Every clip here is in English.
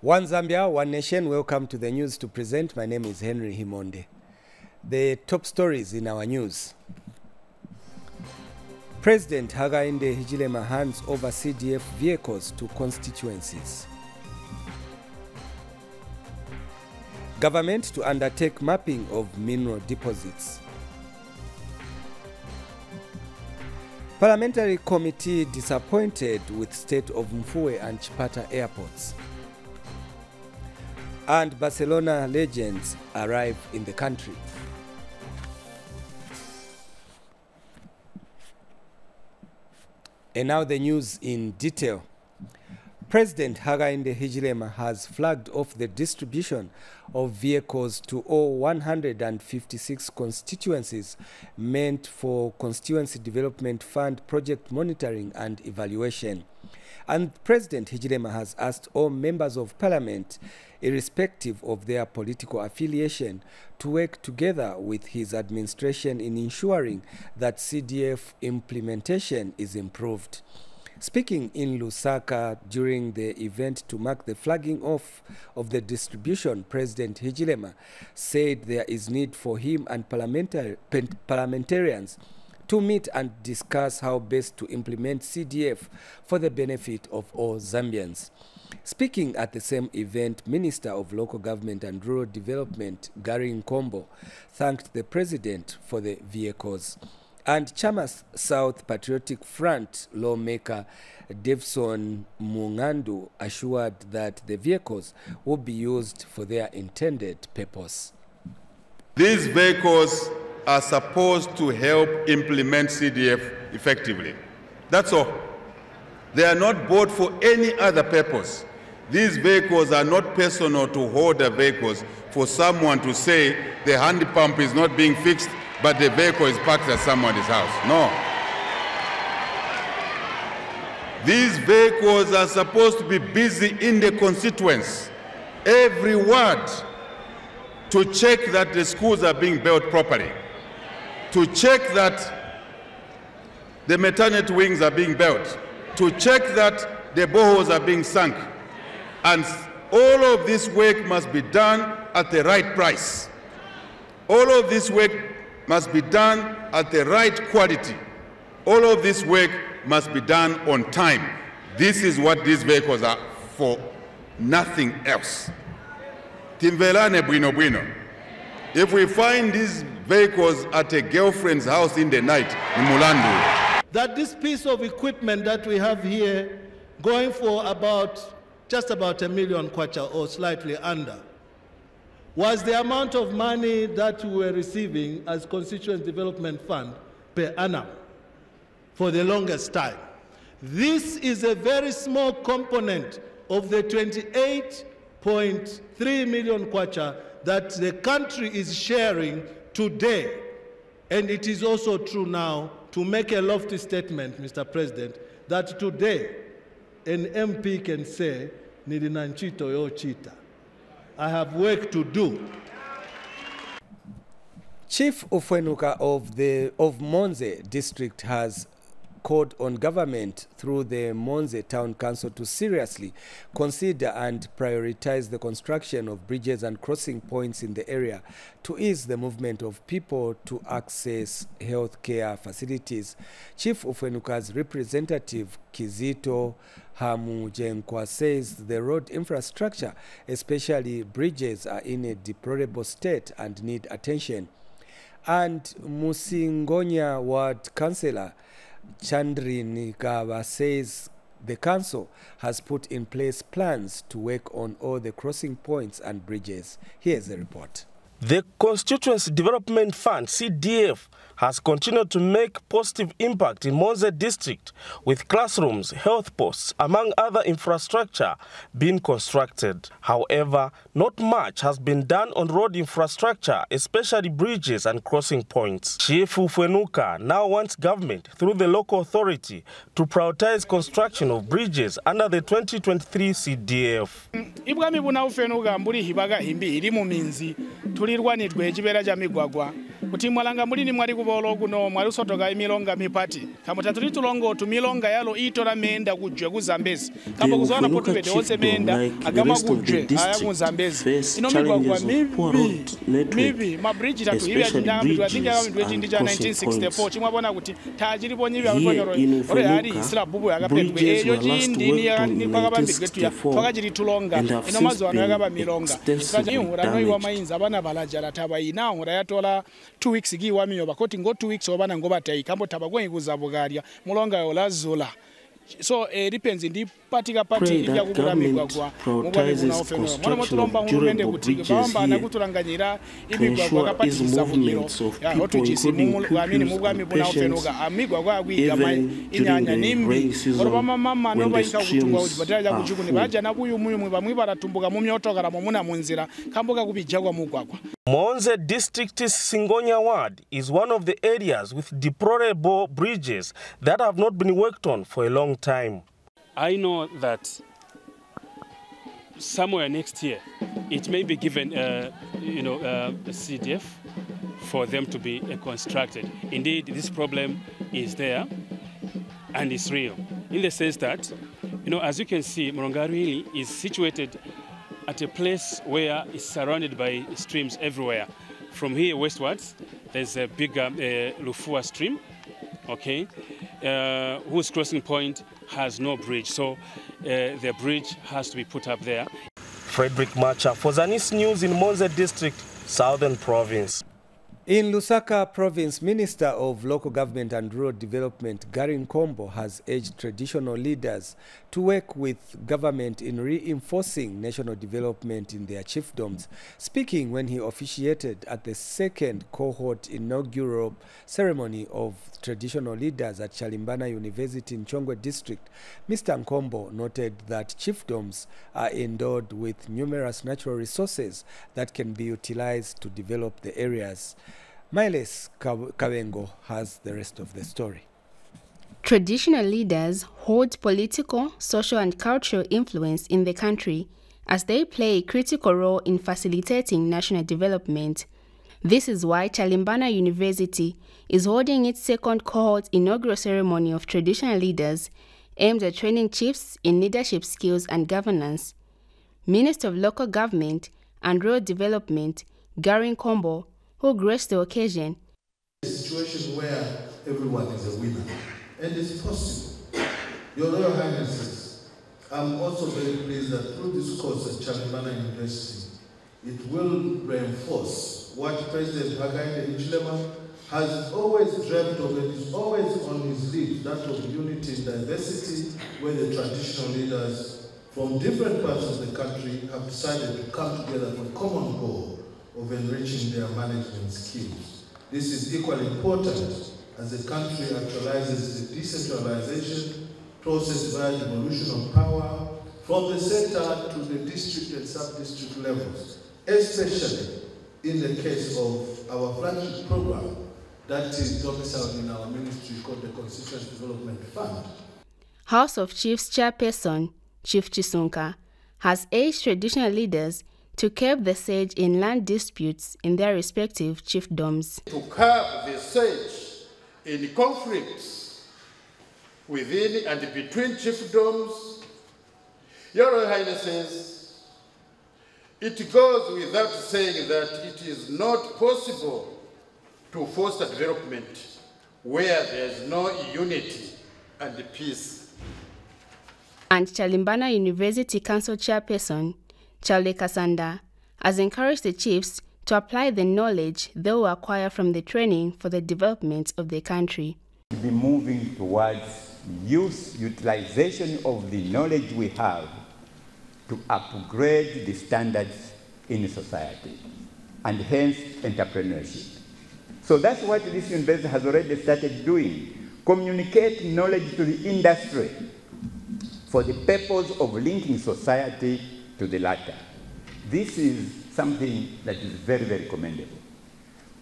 One Zambia, one nation. Welcome to the news to present. My name is Henry Himonde. The top stories in our news. President Hakainde Hichilema hands over CDF vehicles to constituencies. Government to undertake mapping of mineral deposits. Parliamentary committee disappointed with state of Mfue and Chipata airports. And Barcelona legends arrive in the country. And now the news in detail. President Hakainde Hichilema has flagged off the distribution of vehicles to all 156 constituencies meant for Constituency Development Fund project monitoring and evaluation. And President Hichilema has asked all members of parliament, irrespective of their political affiliation, to work together with his administration in ensuring that CDF implementation is improved. Speaking in Lusaka during the event to mark the flagging off of the distribution, President Hichilema said there is need for him and parliamentarians to meet and discuss how best to implement CDF for the benefit of all Zambians. Speaking at the same event, Minister of Local Government and Rural Development, Gary Nkombo, thanked the President for the vehicles. And Chamas South Patriotic Front lawmaker Davison Mungandu assured that the vehicles will be used for their intended purpose. These vehicles are supposed to help implement CDF effectively. That's all. They are not bought for any other purpose. These vehicles are not personal to holder vehicles for someone to say the hand pump is not being fixed, but the vehicle is parked at someone's house. No. These vehicles are supposed to be busy in the constituents, every ward, to check that the schools are being built properly, to check that the maternity wings are being built, to check that the boreholes are being sunk. And all of this work must be done at the right price. All of this work must be done at the right quality. All of this work must be done on time. This is what these vehicles are for, nothing else. Timvelane bwino bwino. If we find these vehicles at a girlfriend's house in the night, in Mulandu. That this piece of equipment that we have here, going for just about 1 million kwacha or slightly under, was the amount of money that we were receiving as Constituency Development Fund per annum for the longest time. This is a very small component of the 28.3 million kwacha that the country is sharing today. And it is also true now, to make a lofty statement, Mr. President, that today an MP can say, Nidinanchito yo chita. I have work to do. Chief Ufwenuka of Monze district has called on government through the Monze Town Council to seriously consider and prioritize the construction of bridges and crossing points in the area to ease the movement of people to access healthcare facilities. Chief Ufwenuka's representative Kizito Hamujenkwa says the road infrastructure, especially bridges, are in a deplorable state and need attention. And Musingonya Ward Councillor Chandri Nikawa says the council has put in place plans to work on all the crossing points and bridges. Here's the report. The Constituency Development Fund, CDF, has continued to make positive impact in Monze district, with classrooms, health posts, among other infrastructure being constructed. However, not much has been done on road infrastructure, especially bridges and crossing points. Chief Ufwenuka now wants government, through the local authority, to prioritize construction of bridges under the 2023 CDF. tulirwanidwe ekibeera kya migwagwa kuti mwalanga mulini mwali kubola okuno mwali usotoka emilonga mipati kamuta tuli tulongo tumilonga yalo itola menda kujwe ku Zambezi kambo kuzoona potu bete ose menda agama kujwe aya ku Zambezi ino migwagwa mibi mabridge tatu ibi ajinambi I think yakamidwe chindi cha 1964 chimwabona kuti tajiripo nyibi abonyoro ore yali isla bubu yakapetwe eyo chindi ni pakabambidwe tuya pakachiri tulonga ino mazwano yakaba milonga kaje ihura no mayinza abana balajala taba ina hura yatola 2 weeks gi wamiyo bakoti ngo 2 weeks obana ngo batayi kambo taba kwenye kuzabugalya mulonga yola zula so depends ndi patika pati ya kugula migwagwa mugwana ofeno mwana mutulomba ngumende kuti bamba nakutulanganyira imigwagwa kapati zavumiro ya otujisi mumulwamini mugwami buna ofenoga amigwagwa agwiga inyanya nimbi oroba mama no bayika kutunga uti bataya kuchukuni baja nabuyu muyu bamwe baratumbuka mumyotokara mumuna munzira kamboka kubijagwa mugwagwa. Monze District's Singonya Ward is one of the areas with deplorable bridges that have not been worked on for a long time. I know that somewhere next year it may be given, a CDF for them to be constructed. Indeed, this problem is there and it's real in the sense that, as you can see, Morongaruili is situated at a place where it's surrounded by streams everywhere. From here westwards, there's a bigger Lufua stream, okay, whose crossing point has no bridge. So the bridge has to be put up there. Frederick Macha for Zanis News in Monze District, Southern Province. In Lusaka Province, Minister of Local Government and Rural Development, Garin Kombo, has urged traditional leaders to work with government in reinforcing national development in their chiefdoms. Speaking when he officiated at the second cohort inaugural ceremony of traditional leaders at Chalimbana University in Chongwe District, Mr. Nkombo noted that chiefdoms are endowed with numerous natural resources that can be utilized to develop the areas. Miles Kawengo has the rest of the story. Traditional leaders hold political, social and cultural influence in the country as they play a critical role in facilitating national development. This is why Chalimbana University is holding its second cohort inaugural ceremony of traditional leaders aimed at training chiefs in leadership skills and governance. Minister of Local Government and Rural Development, Garin Kombo, who graced the occasion. A situation where everyone is a winner, and it's possible. Your Royal Highnesses, I'm also very pleased that through this course at Chalimbana University, it will reinforce what President Hakainde Hichilema has always dreamt of and is always on his lips, that of unity and diversity, where the traditional leaders from different parts of the country have decided to come together for a common goal of enriching their management skills. This is equally important as the country actualizes the decentralization process via devolution of power from the center to the district and sub-district levels, especially in the case of our flagship program that is domiciled in our ministry called the Constituency Development Fund. House of Chiefs Chairperson, Chief Chisunka, has urged traditional leaders to curb the siege in land disputes in their respective chiefdoms. To curb the siege in conflicts within and between chiefdoms, Your Royal Highnesses, it goes without saying that it is not possible to foster development where there is no unity and peace. And Chalimbana University Council Chairperson, Charlie Kasanda, has encouraged the chiefs to apply the knowledge they will acquire from the training for the development of the country. To be moving towards utilization of the knowledge we have to upgrade the standards in society, and hence entrepreneurship. So that's what this university has already started doing. Communicate knowledge to the industry for the purpose of linking society to the latter. This is something that is very, very commendable.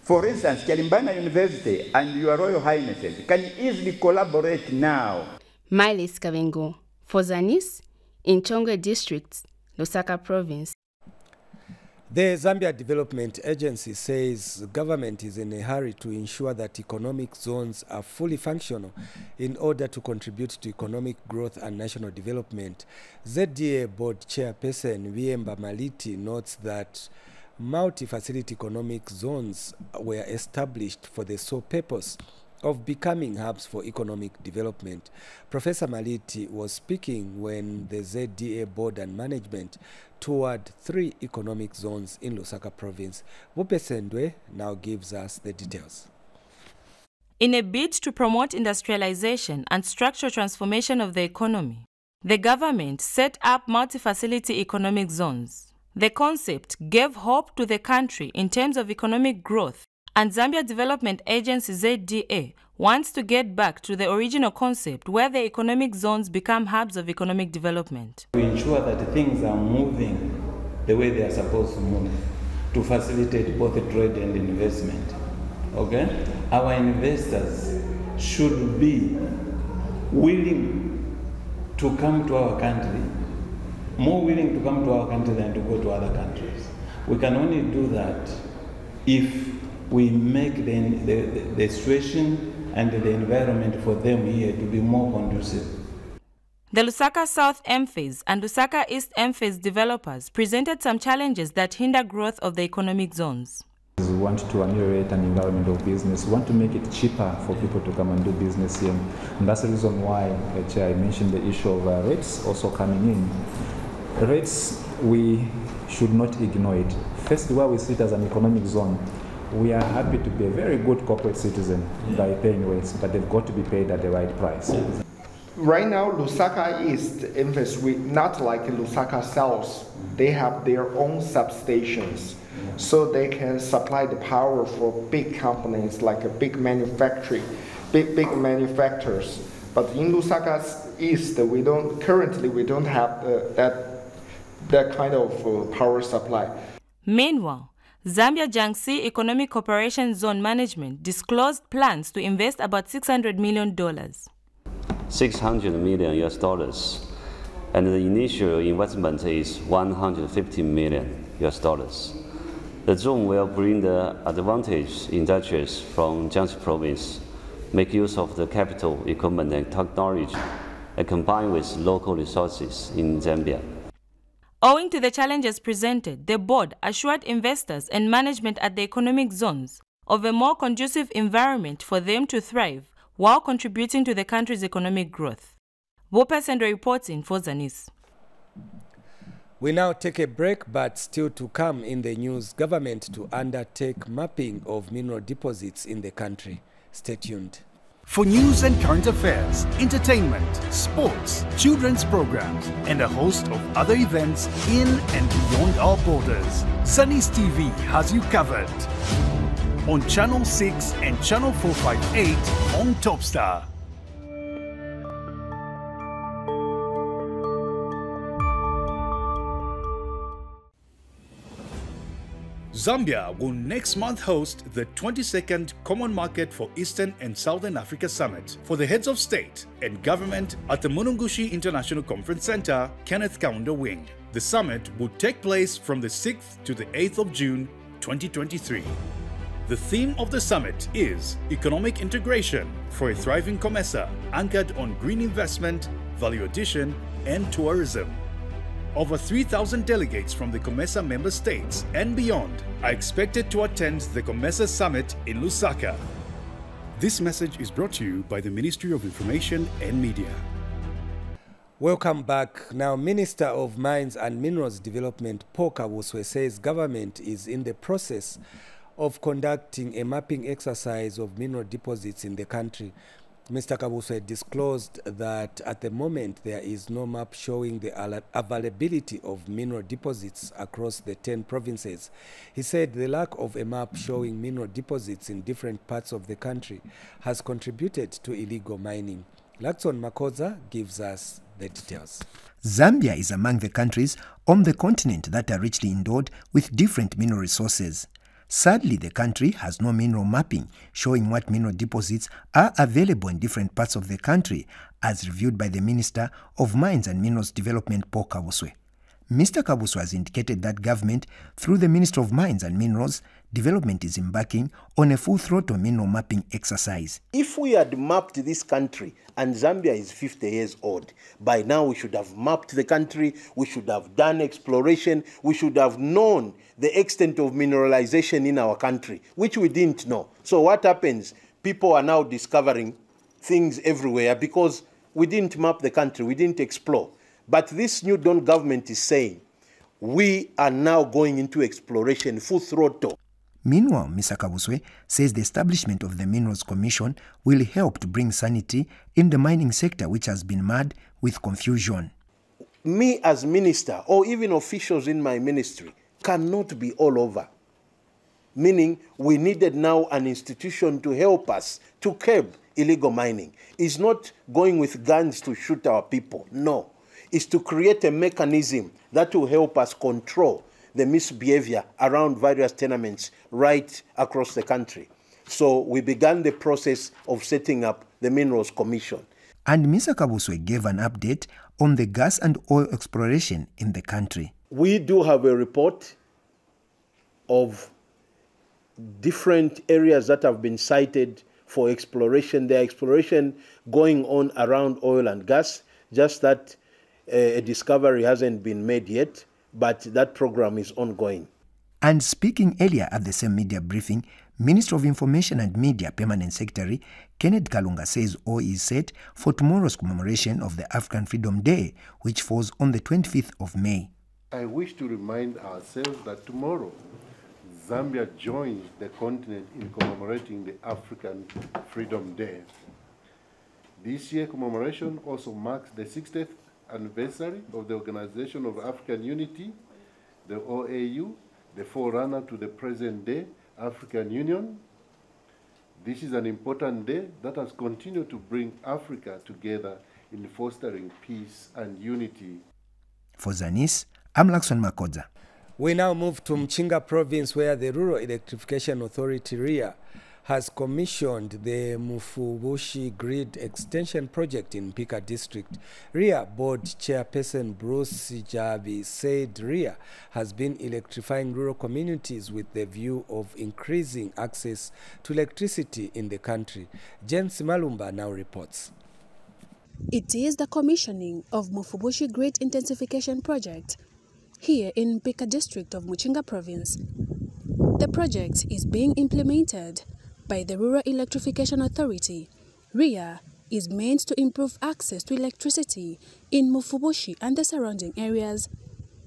For instance, Chalimbana University and Your Royal Highnesses can easily collaborate now. Miles Kavengo for Zanis in Chongwe District, Lusaka Province. The Zambia Development Agency says the government is in a hurry to ensure that economic zones are fully functional in order to contribute to economic growth and national development. ZDA Board Chairperson Viemba Maliti notes that multi-facility economic zones were established for the sole purpose of becoming hubs for economic development. Professor Maliti was speaking when the ZDA board and management toured 3 economic zones in Lusaka province. Wupesendwe now gives us the details. In a bid to promote industrialization and structural transformation of the economy, the government set up multi-facility economic zones. The concept gave hope to the country in terms of economic growth, and Zambia Development Agency ZDA wants to get back to the original concept where the economic zones become hubs of economic development. To ensure that things are moving the way they are supposed to move, to facilitate both trade and investment. Okay? Our investors should be willing to come to our country, more willing to come to our country than to go to other countries. We can only do that if we make the situation and the environment for them here to be more conducive. The Lusaka South M-Phase and Lusaka East M-Phase developers presented some challenges that hinder growth of the economic zones. We want to ameliorate an environment of business. We want to make it cheaper for people to come and do business here. And that's the reason why, Chair, I mentioned the issue of rates also coming in. Rates, we should not ignore it. First, where we sit as an economic zone, we are happy to be a very good corporate citizen by paying rates, but they've got to be paid at the right price. Right now, Lusaka East invests not like Lusaka South. They have their own substations, so they can supply the power for big companies like a big manufacturers. But in Lusaka East, we don't have that kind of power supply. Meanwhile, Zambia Jiangxi Economic Cooperation Zone Management disclosed plans to invest about $600 million. $600 million, and the initial investment is $150 million. The zone will bring the advantage industries from Jiangxi province, make use of the capital, equipment, and technology, and combine with local resources in Zambia. Owing to the challenges presented, the board assured investors and management at the economic zones of a more conducive environment for them to thrive while contributing to the country's economic growth. Wopesendwe reporting for Zanis. We now take a break, but still to come in the news, government to undertake mapping of mineral deposits in the country. Stay tuned. For news and current affairs, entertainment, sports, children's programs, and a host of other events in and beyond our borders, Zanis TV has you covered. On Channel 6 and Channel 458 on Topstar. Zambia will next month host the 22nd Common Market for Eastern and Southern Africa Summit for the heads of state and government at the Munungushi International Conference Center, Kenneth Kaunda Wing. The summit will take place from the 6th to the 8th of June 2023. The theme of the summit is Economic Integration for a Thriving COMESA, anchored on green investment, value addition, and tourism. Over 3,000 delegates from the COMESA member states and beyond are expected to attend the COMESA Summit in Lusaka. This message is brought to you by the Ministry of Information and Media. Welcome back. Now, Minister of Mines and Minerals Development, Paul Kabuswe, says government is in the process of conducting a mapping exercise of mineral deposits in the country. Mr. Kabuswe disclosed that at the moment there is no map showing the availability of mineral deposits across the 10 provinces. He said the lack of a map showing mineral deposits in different parts of the country has contributed to illegal mining. Lakson Makoza gives us the details. Zambia is among the countries on the continent that are richly endowed with different mineral resources. Sadly, the country has no mineral mapping showing what mineral deposits are available in different parts of the country, as reviewed by the Minister of Mines and Minerals Development, Paul Kabuswe. Mr. Kabuswa has indicated that government, through the Ministry of Mines and Minerals Development, is embarking on a full-throttle mineral mapping exercise. If we had mapped this country, and Zambia is 50 years old, by now we should have mapped the country, we should have done exploration, we should have known the extent of mineralization in our country, which we didn't know. So what happens? People are now discovering things everywhere because we didn't map the country, we didn't explore. But this new Dawn government is saying, we are now going into exploration full throttle. Meanwhile, Mr. Kabuswe says the establishment of the Minerals Commission will help to bring sanity in the mining sector, which has been marred with confusion. Me as minister, or even officials in my ministry, cannot be all over. Meaning, we needed now an institution to help us to curb illegal mining. It's not going with guns to shoot our people, no. Is to create a mechanism that will help us control the misbehavior around various tenements right across the country. So we began the process of setting up the Minerals Commission. And Mr. Kabuswe gave an update on the gas and oil exploration in the country. We do have a report of different areas that have been cited for exploration. There are exploration going on around oil and gas, just that a discovery hasn't been made yet, but that program is ongoing. And speaking earlier at the same media briefing, Minister of Information and Media Permanent Secretary Kenneth Kalunga says all is set for tomorrow's commemoration of the African Freedom Day, which falls on the 25th of May. I wish to remind ourselves that tomorrow, Zambia joins the continent in commemorating the African Freedom Day. This year commemoration also marks the 60th anniversary of the Organization of African Unity, the OAU, the forerunner to the present-day African Union. This is an important day that has continued to bring Africa together in fostering peace and unity. For Zanis, I'm Lakson Makoza. We now move to Mchinga Province, where the Rural Electrification Authority, REA, has commissioned the Mufubushi Grid Extension Project in Mpika District. REA Board Chairperson Bruce Jabi said REA has been electrifying rural communities with the view of increasing access to electricity in the country. James Malumba now reports. It is the commissioning of Mufubushi Grid Intensification Project here in Mpika District of Mchinga Province. The project is being implemented by the Rural Electrification Authority. REA is meant to improve access to electricity in Mufubushi and the surrounding areas.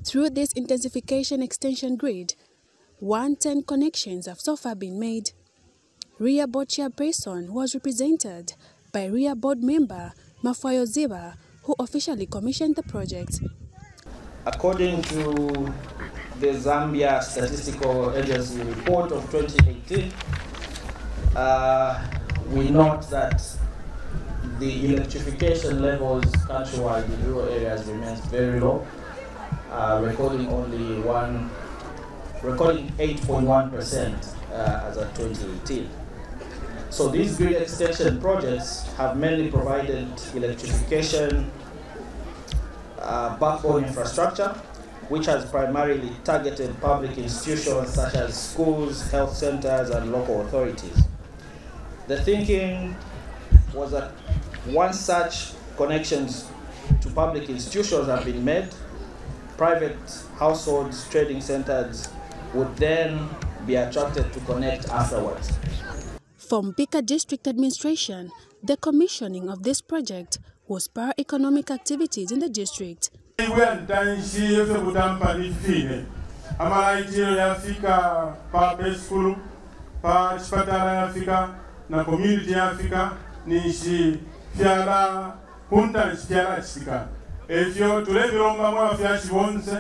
Through this intensification extension grid, 110 connections have so far been made. REA Board Chairperson was represented by REA Board member Mafuayo Ziba, who officially commissioned the project. According to the Zambia Statistical Agency report of 2018, we note that the electrification levels countrywide in rural areas remains very low, recording 8.1% as of 2018. So these grid extension projects have mainly provided electrification backbone infrastructure, which has primarily targeted public institutions such as schools, health centers, and local authorities. The thinking was that once such connections to public institutions have been made, private households, trading centers would then be attracted to connect afterwards. From Mpika District Administration, the commissioning of this project will spur economic activities in the district. Na community Africa nishi fiala punta fiala chika efyo tulebiromba mwa fiashi bonse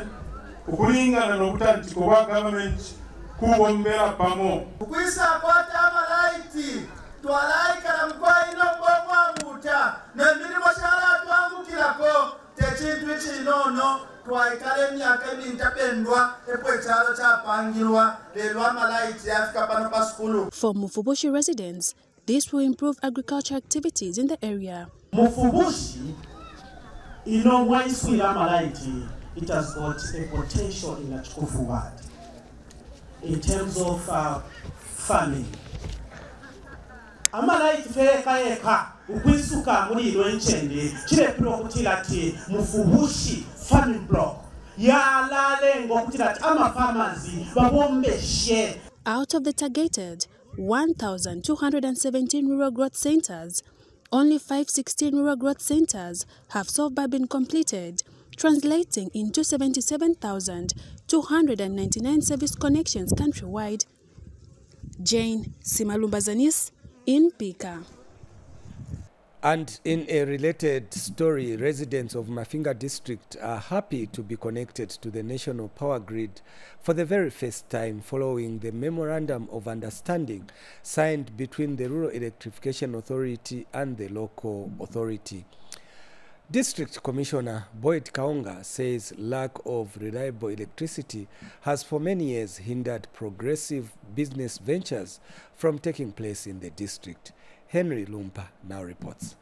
ukulinga na kutanti kwa government kuombera pamo kwisa kwata amalaiti twalaika na mkwa ino kwa muta na ndiri moshara twangu kilako techintu chinono twaikale myaka ebintapendwa epwechalo chapangirwa lelo amalaiti afika pano pa skulu. For Mufubushi residents, this will improve agriculture activities in the area. Mufubushi ino waiswira amalaiti it has got a potential in a Chukufu ward. In terms of farming. Amalai tufeka eka ukwisuka muri lwenchende chirepiro kutirati mufubushi farming block ya lalengo kutirati ama farmers babombeshe. Out of the targeted 1,217 rural growth centers, only 516 rural growth centers have so far been completed, translating into 77,299 service connections countrywide. Jane Simalumba Zanis in Pika. And in a related story, residents of Mafinga district are happy to be connected to the national power grid for the very first time following the Memorandum of Understanding signed between the Rural Electrification Authority and the local authority. District Commissioner Boyd Kaonga says lack of reliable electricity has for many years hindered progressive business ventures from taking place in the district. Henry Lumpa now reports.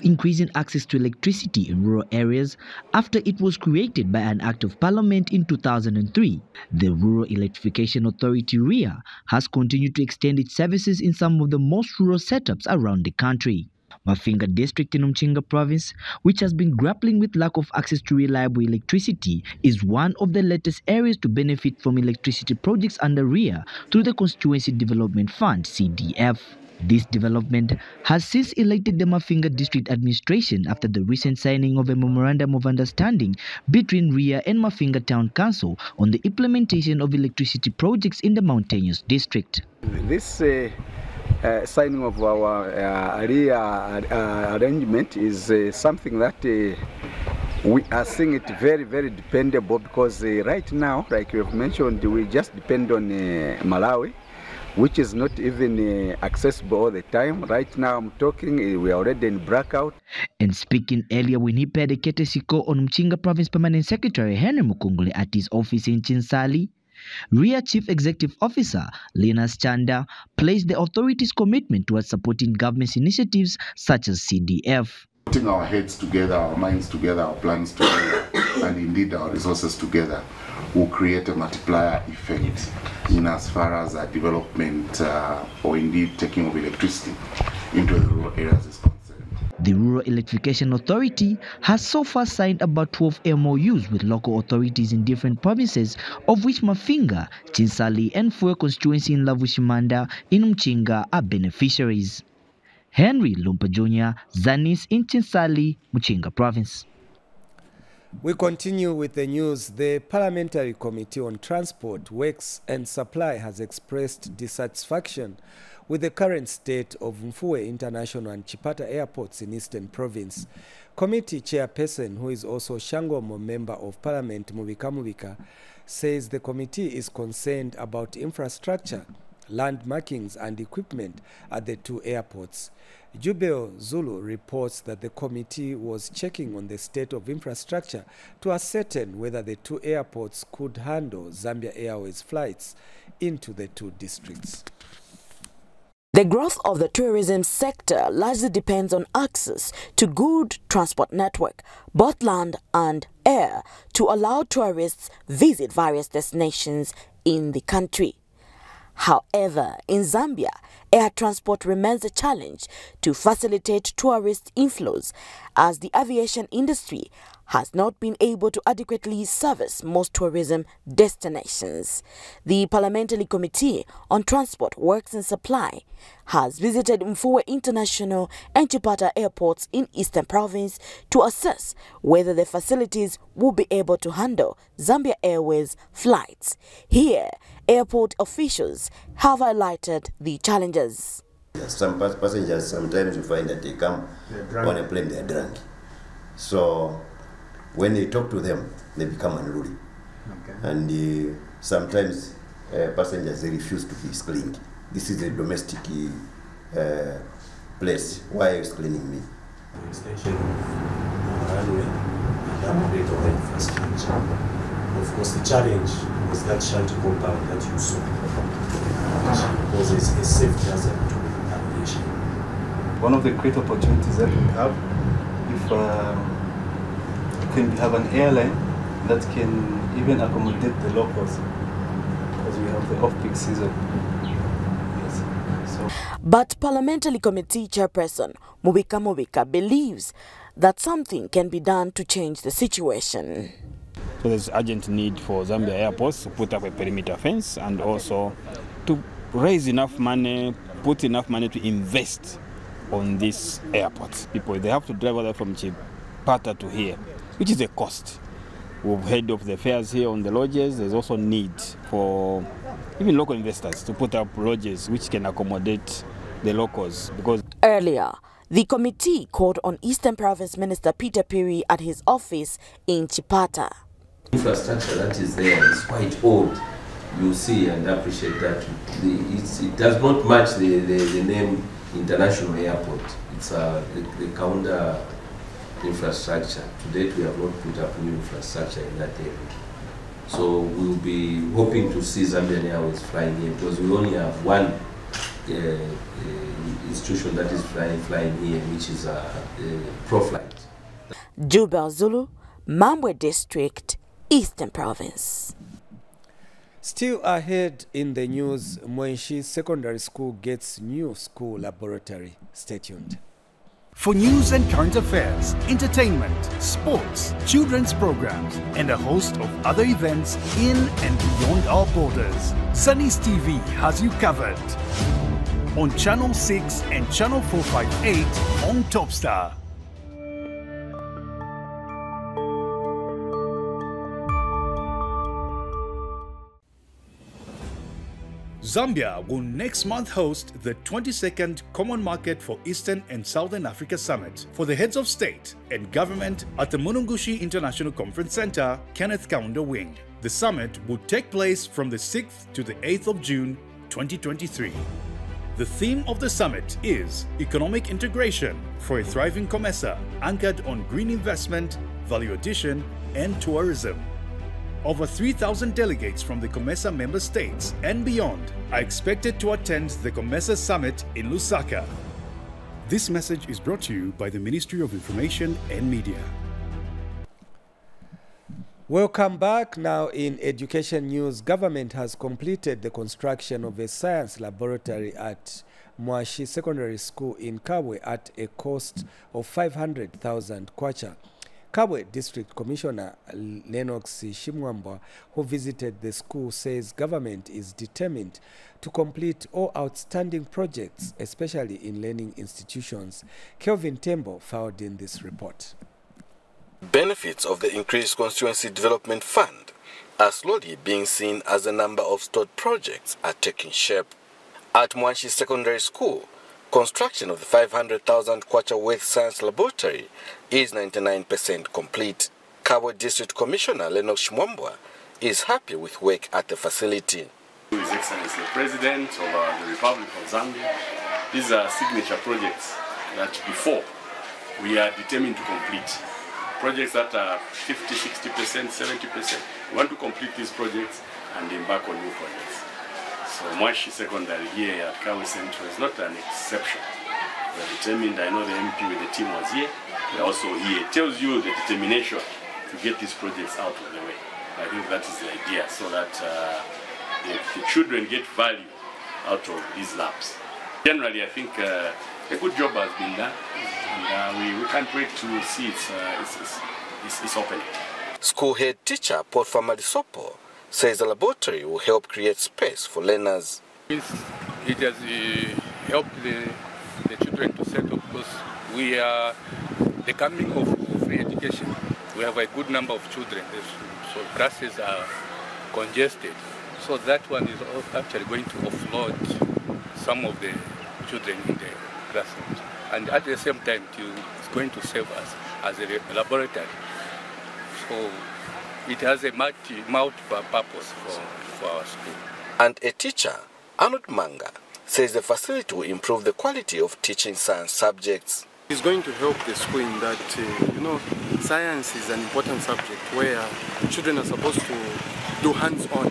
Increasing access to electricity in rural areas after it was created by an Act of Parliament in 2003. The Rural Electrification Authority REA has continued to extend its services in some of the most rural setups around the country. Mafinga district in Mchinga province, which has been grappling with lack of access to reliable electricity, is one of the latest areas to benefit from electricity projects under REA through the Constituency Development Fund, CDF. This development has since elected the Mafinga District Administration after the recent signing of a Memorandum of Understanding between REA and Mafinga Town Council on the implementation of electricity projects in the mountainous district. This signing of our REA arrangement is something that we are seeing it very, very dependable because right now, like you have mentioned, we just depend on Malawi, which is not even accessible all the time. Right now I'm talking, we are already in blackout. And speaking earlier when he paid a courtesy call on Mchinga Province Permanent Secretary Henry Mukungule at his office in Chinsali, REA Chief Executive Officer Linus Chanda placed the authority's commitment towards supporting government's initiatives such as CDF. Putting our heads together, our minds together, our plans together, and indeed our resources together will create a multiplier effect in as far as development or indeed taking of electricity into the rural areas is concerned. The Rural Electrification Authority has so far signed about 12 MOUs with local authorities in different provinces, of which Mafinga, Chinsali and Fue constituency in Lavushimanda in Mchinga are beneficiaries. Henry Lumpa Jr., Zanis in Chinsali, Mchinga Province. We continue with the news. The Parliamentary Committee on Transport, Works and Supply has expressed dissatisfaction with the current state of Mfue International and Chipata airports in Eastern Province. Committee Chairperson, who is also Shangomo Member of Parliament Mubika Mubika, says the committee is concerned about infrastructure, land markings and equipment at the two airports. Jubeo Zulu reports that the committee was checking on the state of infrastructure to ascertain whether the two airports could handle Zambia Airways flights into the two districts. The growth of the tourism sector largely depends on access to good transport network, both land and air, to allow tourists visit various destinations in the country. However, in Zambia, air transport remains a challenge to facilitate tourist inflows, as the aviation industry has not been able to adequately service most tourism destinations. The Parliamentary Committee on Transport, Works and Supply has visited Mfue International and Chipata airports in Eastern Province to assess whether the facilities will be able to handle Zambia Airways flights. Here, airport officials have highlighted the challenges. Some passengers, sometimes you find that they come on a plane, they are drunk. So when they talk to them, they become unruly. Okay. And sometimes passengers, they refuse to be screened. This is a domestic place. Why are you screening me? Extension of runway and upgrade of the infrastructure. Of course, the challenge is that shanty compound that you saw, which poses a safety hazard to aviation. One of the great opportunities that we have, if we have an airline that can even accommodate the locals, because we have the off-peak season. Yes. So. But Parliamentary Committee Chairperson Mubika Mubika believes that something can be done to change the situation. So there's urgent need for Zambia airports to put up a perimeter fence and also to raise enough money, put enough money to invest on this airport. People, they have to drive all the way from Chipata to here, which is a cost. We've heard of the fares here on the lodges. There's also need for even local investors to put up lodges which can accommodate the locals. Because earlier, the committee called on Eastern Province Minister Peter Piri at his office in Chipata. Infrastructure that is there is quite old. You see and appreciate that. It does not match the name International Airport. It's the counter infrastructure. To date, we have not put up new infrastructure in that area. So we'll be hoping to see Zambian Airways flying here, because we only have one institution that is flying here, which is ProFlight. Jubel Zulu, Mambwe District, Eastern Province. Still ahead in the news, Mwenshi Secondary School gets new school laboratory. Stay tuned. For news and current affairs, entertainment, sports, children's programs, and a host of other events in and beyond our borders, Zanis TV has you covered. On Channel 6 and Channel 458 on Topstar. Zambia will next month host the 22nd Common Market for Eastern and Southern Africa Summit for the heads of state and government at the Munungushi International Conference Center, Kenneth Kaunda Wing. The summit will take place from the 6th to the 8th of June 2023. The theme of the summit is Economic Integration for a Thriving COMESA, anchored on green investment, value addition, and tourism. Over 3,000 delegates from the COMESA member states and beyond are expected to attend the COMESA Summit in Lusaka. This message is brought to you by the Ministry of Information and Media. Welcome back. Now in education news, government has completed the construction of a science laboratory at Mwashi Secondary School in Kabwe at a cost of 500,000 kwacha. Kabwe District Commissioner Lennox Shimwambwa, who visited the school, says government is determined to complete all outstanding projects, especially in learning institutions. Kelvin Tembo filed in this report. Benefits of the increased constituency development fund are slowly being seen as a number of stalled projects are taking shape. At Mwashi Secondary School, construction of the 500,000 kwacha worth science laboratory is 99% complete. Kabwe District Commissioner Lennox Shimwambwa is happy with work at the facility. His Excellency the President of the Republic of Zambia, these are signature projects that before we are determined to complete. Projects that are 50, 60%, 70%. We want to complete these projects and embark on new projects. So Mwashi Secondary here at Kabwe Central is not an exception. We are determined. I know the MP with the team was here. They are also here. It tells you the determination to get these projects out of the way. I think that is the idea, so that the children get value out of these labs. Generally, I think a good job has been done, and we can't wait to see it's opening. School head teacher Paul Famalisopo says the laboratory will help create space for learners. It has helped the children to settle, because we are the coming of free education. We have a good number of children, so classes are congested. So that one is actually going to offload some of the children in the classrooms. And at the same time, it's going to serve us as a laboratory. So it has a multiple purpose for our school. And a teacher, Arnold Manga, says the facility will improve the quality of teaching science subjects. It's going to help the school in that, science is an important subject where children are supposed to do hands-on.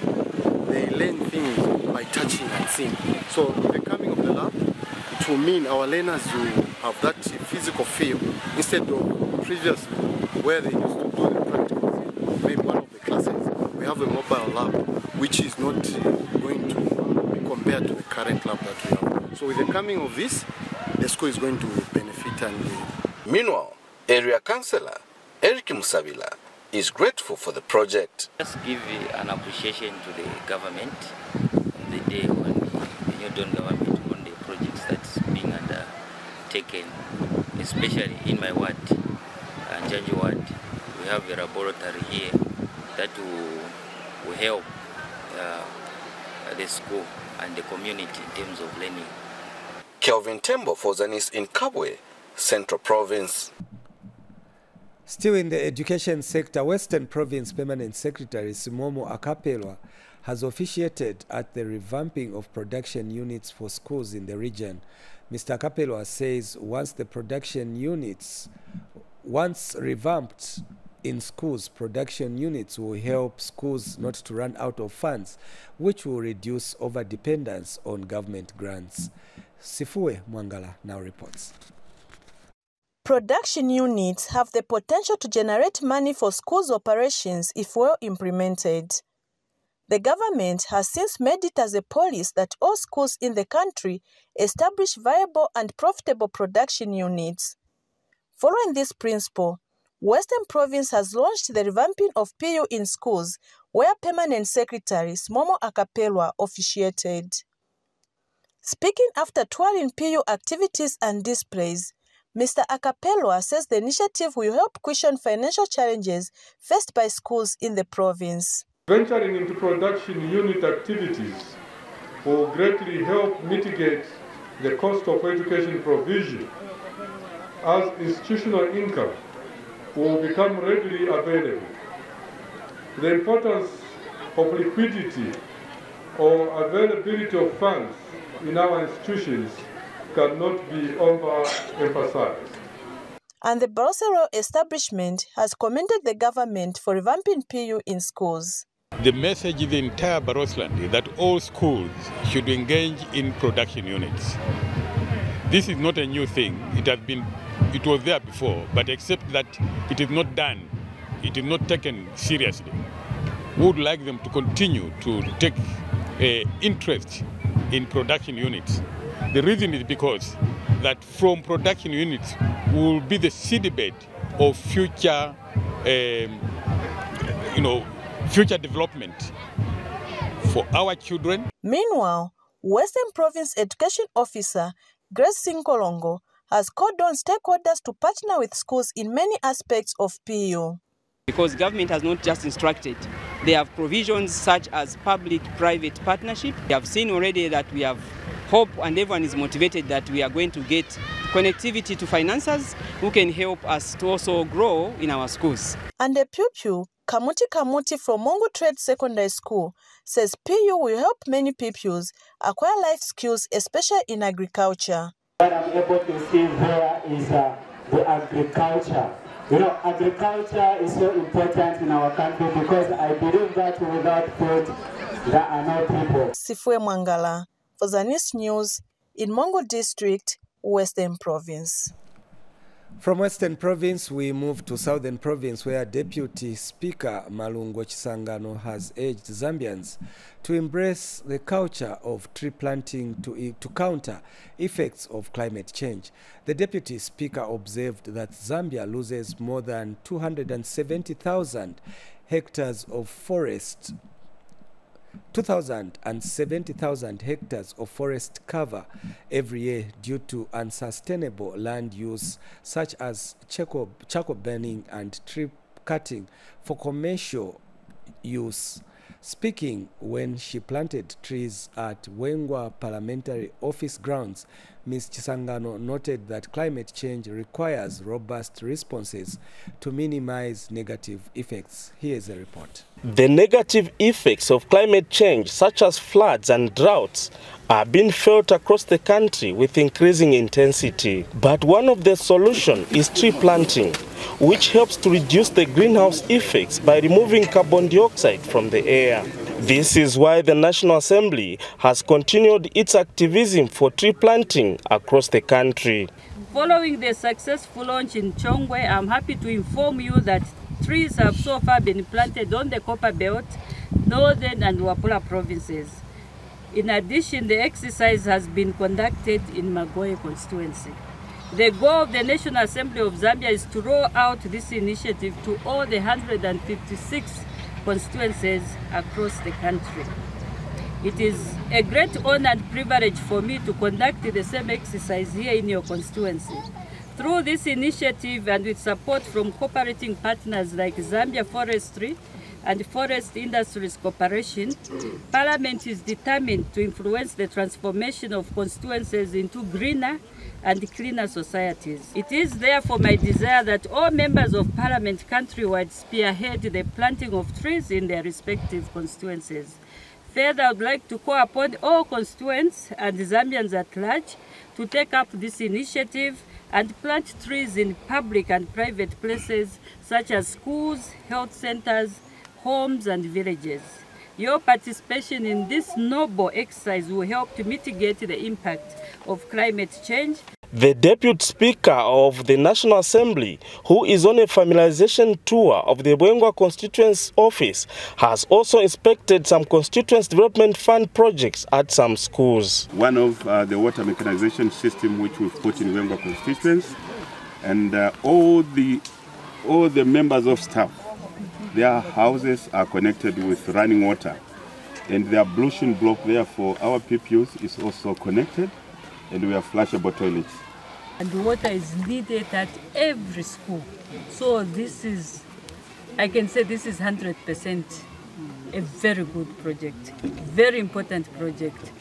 They learn things by touching and seeing. So the coming of the lab, it will mean our learners will have that physical feel instead of previously where they used to do the practicals. Maybe one of the have a mobile lab, which is not going to be compared to the current lab that we have. So with the coming of this, the school is going to benefit. And meanwhile, Area Councillor Eric Musabila is grateful for the project. Just give an appreciation to the government on the day when the new Don government on the projects that's being undertaken, especially in my ward, Janji ward. We have a laboratory here that will help the school and the community in terms of learning. Kelvin Tembo for Zanis in Kabwe, Central Province. Still in the education sector, Western Province Permanent Secretary Simomo Akapelwa has officiated at the revamping of production units for schools in the region. Mr. Akapelwa says once revamped in schools, production units will help schools not to run out of funds, which will reduce over-dependence on government grants. Sifue Mwangala now reports. Production units have the potential to generate money for schools' operations if well implemented. The government has since made it as a policy that all schools in the country establish viable and profitable production units. Following this principle, Western Province has launched the revamping of PU in schools, where Permanent Secretary Simomo Akapelwa officiated. Speaking after touring PU activities and displays, Mr. Akapelwa says the initiative will help cushion financial challenges faced by schools in the province. Venturing into production unit activities will greatly help mitigate the cost of education provision, as institutional income will become readily available. The importance of liquidity or availability of funds in our institutions cannot be overemphasized. And the Barosero establishment has commended the government for revamping PU in schools. The message in the entire Barosland is that all schools should engage in production units. This is not a new thing. It was there before, but except that it is not done, it is not taken seriously. We would like them to continue to take interest in production units. The reason is because that from production units will be the seedbed of future, future development for our children. Meanwhile, Western Province Education Officer Grace Sinkolongo has called on stakeholders to partner with schools in many aspects of PU. Because government has not just instructed, they have provisions such as public-private partnership. We have seen already that we have hope and everyone is motivated that we are going to get connectivity to financiers who can help us to also grow in our schools. And the pupil, Kamuti from Mongo Trade Secondary School, says PU will help many pupils acquire life skills, especially in agriculture. What I'm able to see here is the agriculture. You know, agriculture is so important in our country because I believe that without food, there are no people. Sifue Mwangala for Zanis News in Mongo District, Western Province. From Western Province, we move to Southern Province, where Deputy Speaker Malungo Chisangano has urged Zambians to embrace the culture of tree planting to counter effects of climate change. The Deputy Speaker observed that Zambia loses more than 270,000 hectares of forest 270,000 hectares of forest cover every year due to unsustainable land use such as charcoal burning and tree cutting for commercial use. Speaking when she planted trees at Wengwa Parliamentary Office grounds, Ms. Chisangano noted that climate change requires robust responses to minimize negative effects. Here is a report. The negative effects of climate change, such as floods and droughts, are being felt across the country with increasing intensity. But one of the solutions is tree planting, which helps to reduce the greenhouse effects by removing carbon dioxide from the air. This is why the National Assembly has continued its activism for tree planting across the country. Following the successful launch in Chongwe, I'm happy to inform you that trees have so far been planted on the Copper Belt Northern and Wapula provinces. In addition, the exercise has been conducted in Magoye constituency. The goal of the National Assembly of Zambia is to roll out this initiative to all the 156 constituencies across the country. It is a great honor and privilege for me to conduct the same exercise here in your constituency. Through this initiative and with support from cooperating partners like Zambia Forestry and Forest Industries Corporation, Parliament is determined to influence the transformation of constituencies into greener and cleaner societies. It is therefore my desire that all members of Parliament countrywide spearhead the planting of trees in their respective constituencies. Further, I would like to call upon all constituents and Zambians at large to take up this initiative and plant trees in public and private places such as schools, health centers, homes and villages. Your participation in this noble exercise will help to mitigate the impact of climate change. The Deputy Speaker of the National Assembly, who is on a familiarization tour of the Bwengwa Constituency Office, has also inspected some Constituency Development Fund projects at some schools. One of the water mechanization system which we've put in Bwengwa constituency, and all the members of staff, their houses are connected with running water, and the ablution block there for our pupils is also connected, and we have flushable toilets. And water is needed at every school. So this is, I can say this is 100% a very good project, very important project.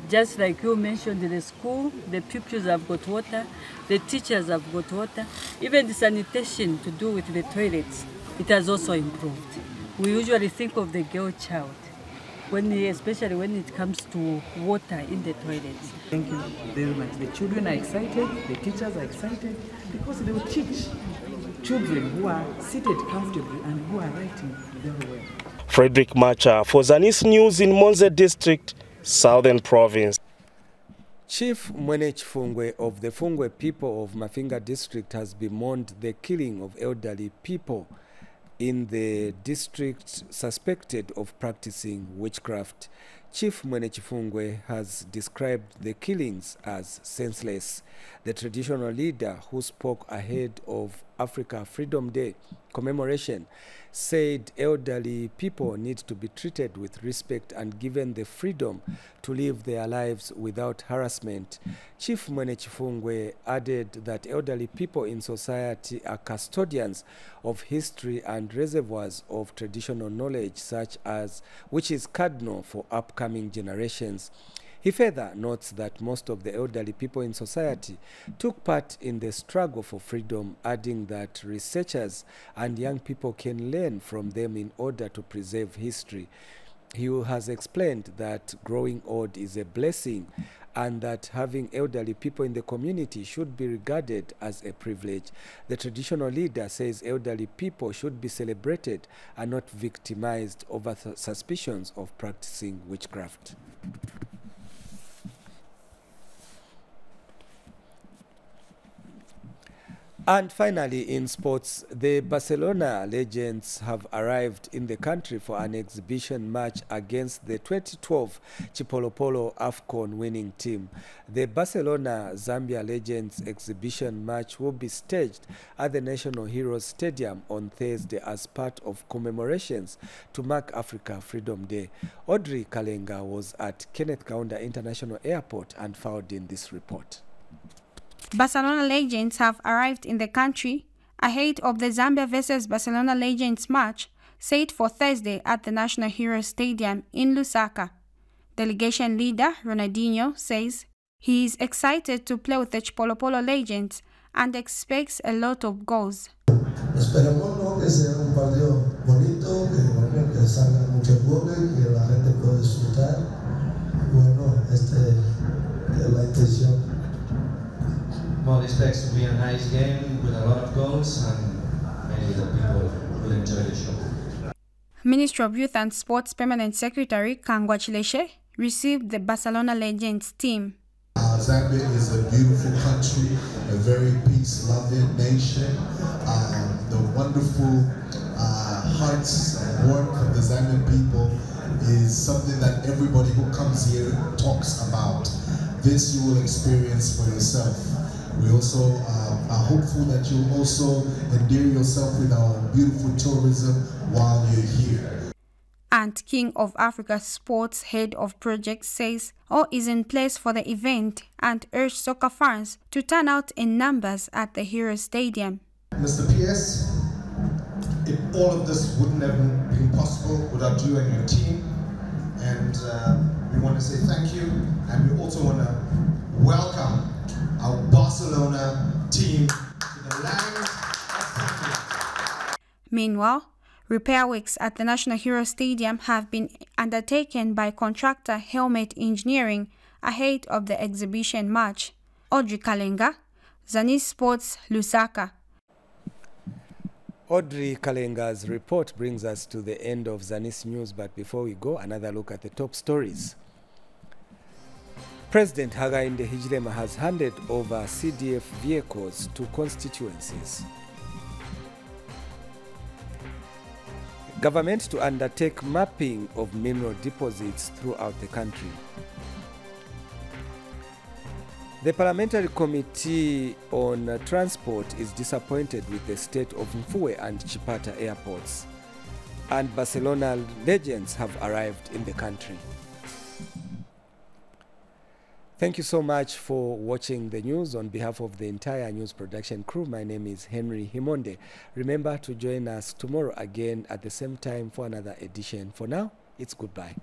Just like you mentioned, the school, the pupils have got water, the teachers have got water, even the sanitation to do with the toilets, it has also improved. We usually think of the girl child, especially when it comes to water in the toilets. Thank you very much. The children are excited, the teachers are excited, because they will teach children who are seated comfortably and who are writing very well. Frederick Macha for Zanis News in Monze District, Southern Province. Chief Mwene Chifungwe of the Fungwe people of Mafinga District has bemoaned the killing of elderly people in the district suspected of practicing witchcraft. Chief Mwene Chifungwe has described the killings as senseless. The traditional leader who spoke ahead of Africa Freedom Day commemoration said elderly people need to be treated with respect and given the freedom to live their lives without harassment. Chief Mwene Chifungwe added that elderly people in society are custodians of history and reservoirs of traditional knowledge which is cardinal for upcoming generations. He further notes that most of the elderly people in society took part in the struggle for freedom, adding that researchers and young people can learn from them in order to preserve history. He has explained that growing old is a blessing and that having elderly people in the community should be regarded as a privilege. The traditional leader says elderly people should be celebrated and not victimized over suspicions of practicing witchcraft. And finally, in sports, the Barcelona legends have arrived in the country for an exhibition match against the 2012 Chipolopolo AFCON winning team. The Barcelona-Zambia Legends exhibition match will be staged at the National Heroes Stadium on Thursday as part of commemorations to mark Africa Freedom Day. Audrey Kalenga was at Kenneth Kaunda International Airport and filed in this report. Barcelona legends have arrived in the country ahead of the Zambia vs Barcelona Legends match set for Thursday at the National Heroes Stadium in Lusaka. Delegation leader Ronaldinho says he is excited to play with the Chipolopolo Legends and expects a lot of goals. Esperemos que sea un partido bonito, que salgan muchos goles, que la gente pueda disfrutar. Bueno, es la intención. Well, it expects to be a nice game with a lot of goals and maybe the people will enjoy the show. Ministry of Youth and Sports Permanent Secretary Kangwa Chileshe received the Barcelona Legends team. Zambia is a beautiful country, a very peace-loving nation. The wonderful hearts and born from the Zambian people is something that everybody who comes here talks about. This you will experience for yourself. We also are hopeful that you'll also endear yourself with our beautiful tourism while you're here. And King of Africa Sports Head of Project says all is in place for the event and urged soccer fans to turn out in numbers at the Hero Stadium. Mr. PS, all of this wouldn't have been possible without you and your team. And we want to say thank you. And we also want to welcome our Barcelona team to the land of football. Meanwhile, repair works at the National Hero Stadium have been undertaken by contractor Helmet Engineering ahead of the exhibition match. Audrey Kalenga, Zanis Sports, Lusaka. Audrey Kalenga's report brings us to the end of Zanis News, but before we go, another look at the top stories. President Hakainde Hichilema has handed over CDF vehicles to constituencies. Government to undertake mapping of mineral deposits throughout the country. The Parliamentary Committee on Transport is disappointed with the state of Mfue and Chipata airports. And Barcelona legends have arrived in the country. Thank you so much for watching the news. On behalf of the entire news production crew, my name is Henry Himonde. Remember to join us tomorrow again at the same time for another edition. For now, it's goodbye.